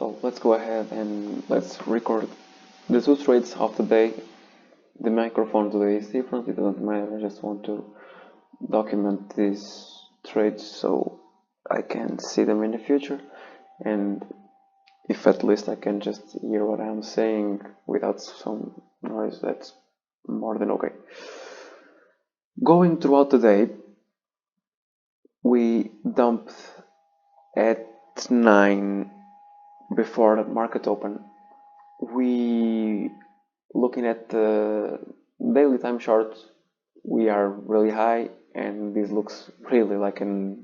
So let's go ahead and let's record the two trades of the day. The microphone today is different, it doesn't matter, I just want to document these trades so I can see them in the future, and if at least I can just hear what I'm saying without some noise, that's more than okay. Going throughout the day, we dumped at 9 before the market open. We, looking at the daily time chart, we are really high, and this looks really like a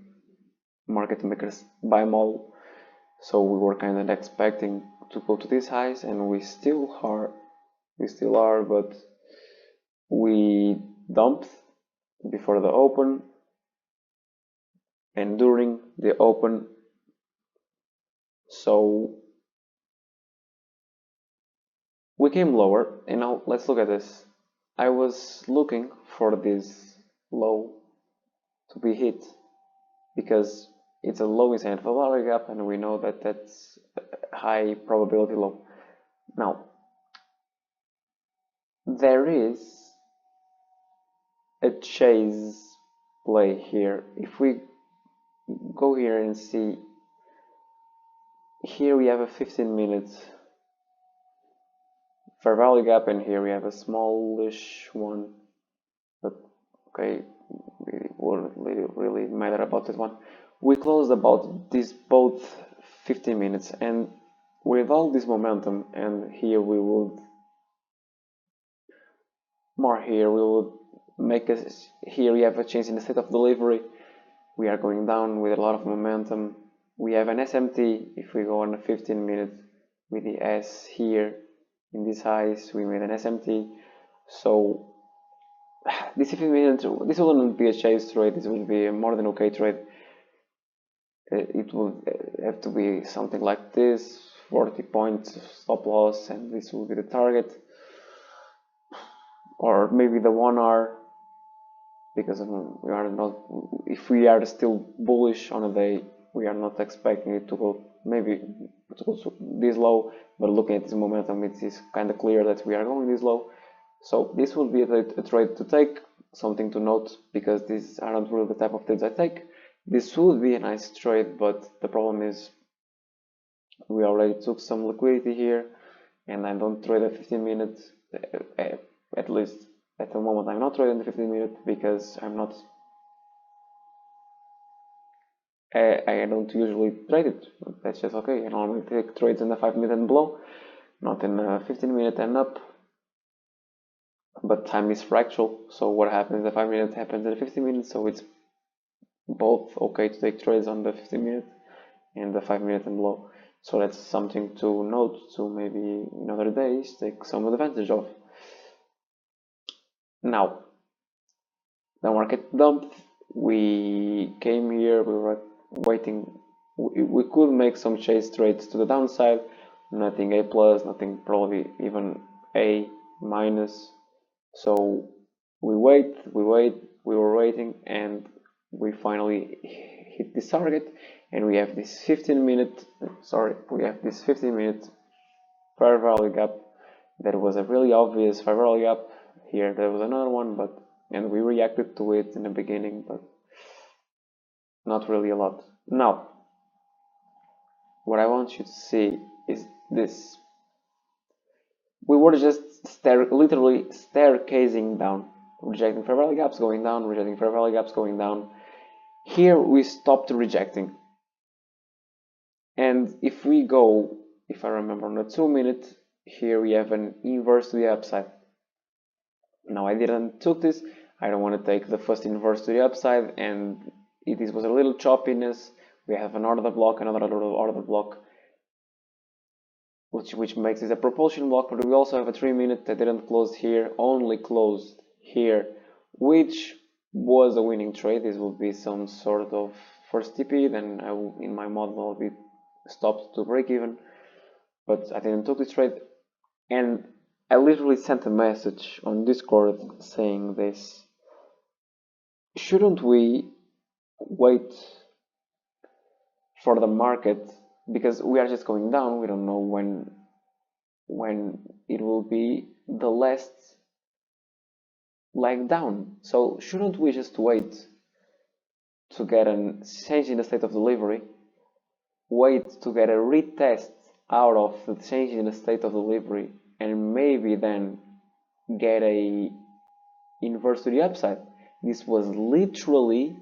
market makers buy model. So we were kind of expecting to go to these highs, and we still are, but we dumped before the open and during the open. So we came lower, and now let's look at this. I was looking for this low to be hit because it's a low inside value gap, and we know that that's a high probability low. Now, there is a chase play here. If we go here and see, here we have a 15-minute fair value gap, and here we have a smallish one, but okay, it wouldn't really matter about this one. We closed about these both 15 minutes, and with all this momentum, and here we would make us, here we have a change in the state of delivery. We are going down with a lot of momentum. We have an SMT. If we go on a 15-minute with the S here in these highs, we made an SMT. So this 15 minutes, this wouldn't be a chase trade, this would be a more than okay trade. It would have to be something like this, 40 points stop loss, and this will be the target. Or maybe the 1 hour, because we are not, if we are still bullish on a day, we are not expecting it to go maybe to go this low, but looking at this momentum, it is kind of clear that we are going this low. So this would be a trade to take, something to note, because these aren't really the type of trades I take. This would be a nice trade, but the problem is we already took some liquidity here, and I don't trade at 15 minutes, at least at the moment I'm not trading the 15 minute because I don't usually trade it. That's just okay. I normally take trades in the 5 minute and below, not in the 15 minute and up. But time is fractal, so what happens in the 5 minutes happens in the 15 minutes, so it's both okay to take trades on the 15 minute and the 5 minute and below. So that's something to note, to maybe in other days take some advantage of. Now, the market dumped, we came here, we were waiting, we could make some chase trades to the downside, nothing A plus, nothing probably even A minus. So we were waiting, and we finally hit this target, and we have this 15 minute fair value gap. That was a really obvious fair value gap. Here there was another one, and we reacted to it in the beginning, but not really a lot. Now, what I want you to see is this. We were just literally staircasing down, rejecting fair value gaps, going down, rejecting fair value gaps, going down. Here we stopped rejecting. And if we go, if I remember, on a 2 minute, here we have an inverse to the upside. Now I didn't took this, I don't want to take the first inverse to the upside, and it was a little choppiness. We have an order block, another order block, which makes this a propulsion block, but we also have a 3 minute that didn't close here, only closed here, which was a winning trade. This would be some sort of first TP, then in my model I'll be stopped to break even, but I didn't took this trade, and I literally sent a message on Discord saying this: shouldn't we wait for the market because we are just going down. We don't know when it will be the last leg down. So shouldn't we just wait to get a change in the state of delivery, wait to get a retest out of the change in the state of delivery, and maybe then get a inverse to the upside? This was literally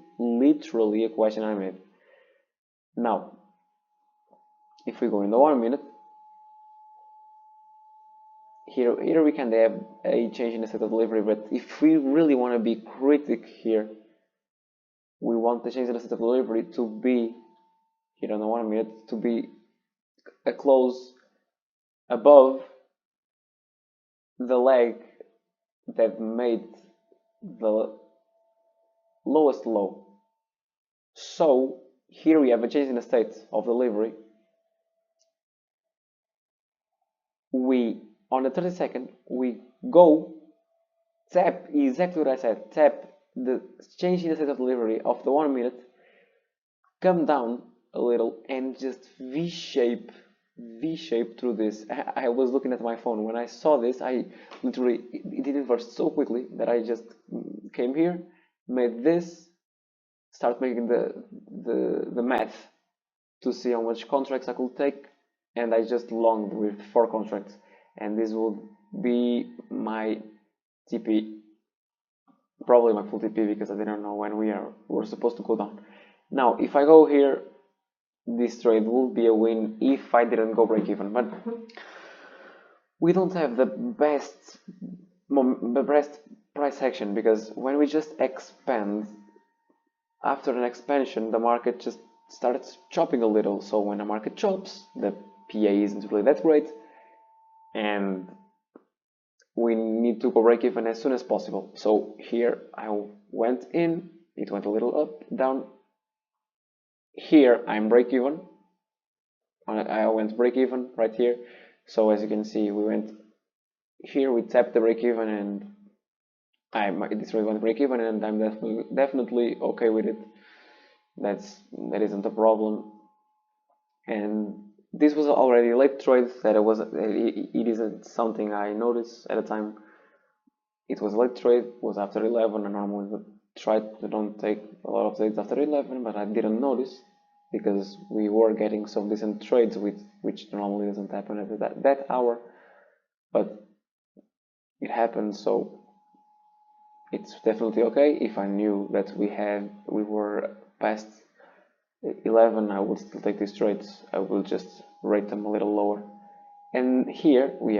a question I made. Now, if we go in the 1 minute, here we can have a change in the state of delivery, but if we really want to be critic here, we want the change in the state of delivery to be, here on the 1 minute, to be a close above the leg that made the lowest low. So here we have a change in the state of delivery. We, on the 30-second, we go tap exactly what I said, tap the change in the state of delivery of the 1 minute, come down a little and just V-shape through this. I was looking at my phone. When I saw this, I literally, it inverted so quickly that I just came here, made this, start making the math to see how much contracts I could take, and I just longed with 4 contracts, and this would be my TP, probably my full TP, because I didn't know when we're supposed to go down. Now, if I go here, this trade will be a win if I didn't go break even, but we don't have the best price action, because when we just expand, after an expansion, the market just starts chopping a little. So when the market chops, the PA isn't really that great, and we need to go break even as soon as possible. So here I went in, it went a little up, down. Here I'm break even. I went break even right here. So as you can see, we went here, we tapped the break even, and this really went break even, and I'm definitely okay with it. That isn't a problem. And this was already a late trade. It isn't something I noticed at the time. It was a late trade. It was after 11. I normally try to don't take a lot of trades after 11, but I didn't notice because we were getting some decent trades, which normally doesn't happen at that hour. But it happened, so it's definitely okay. If I knew that we were past 11, I would still take these trades. I will just rate them a little lower. And here we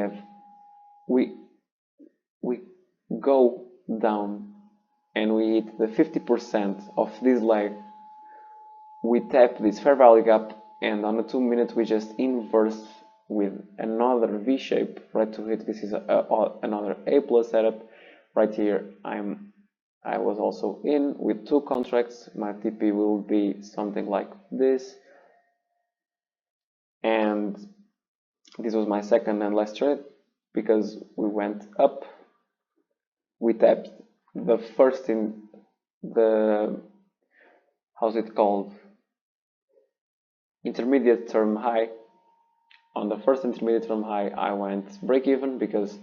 go down and we hit the 50% of this leg. We tap this fair value gap, and on the 2 minutes we just inverse with another V shape right to hit. This is another A plus setup. Right here I was also in with 2 contracts. My TP will be something like this, and this was my second and last trade because we went up. We tapped the first in the, how's it called, intermediate term high. On the first intermediate term high I went break even because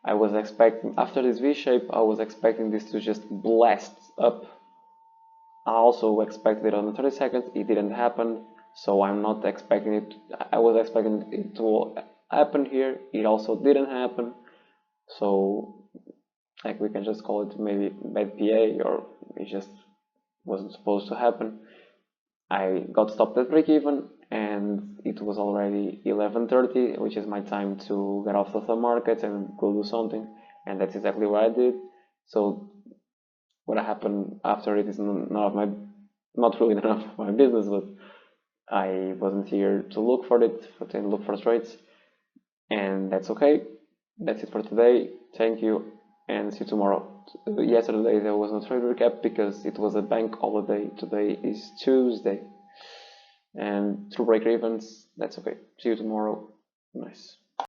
I was expecting, after this V shape, I was expecting this to just blast up. I also expected it on the 30 seconds. It didn't happen, so I'm not expecting it. I was expecting it to happen here. It also didn't happen, so like we can just call it maybe bad PA, or it just wasn't supposed to happen. I got stopped at break even, and it was already 11:30, which is my time to get off of the market and go do something, and that's exactly what I did. So what happened after it is not really none of my business, but I wasn't here to look for it, to look for trades, and that's okay. That's it for today. Thank you, and see you tomorrow. Yesterday there was no trade recap because it was a bank holiday. Today is Tuesday, and through break evens, that's okay. See you tomorrow. Nice.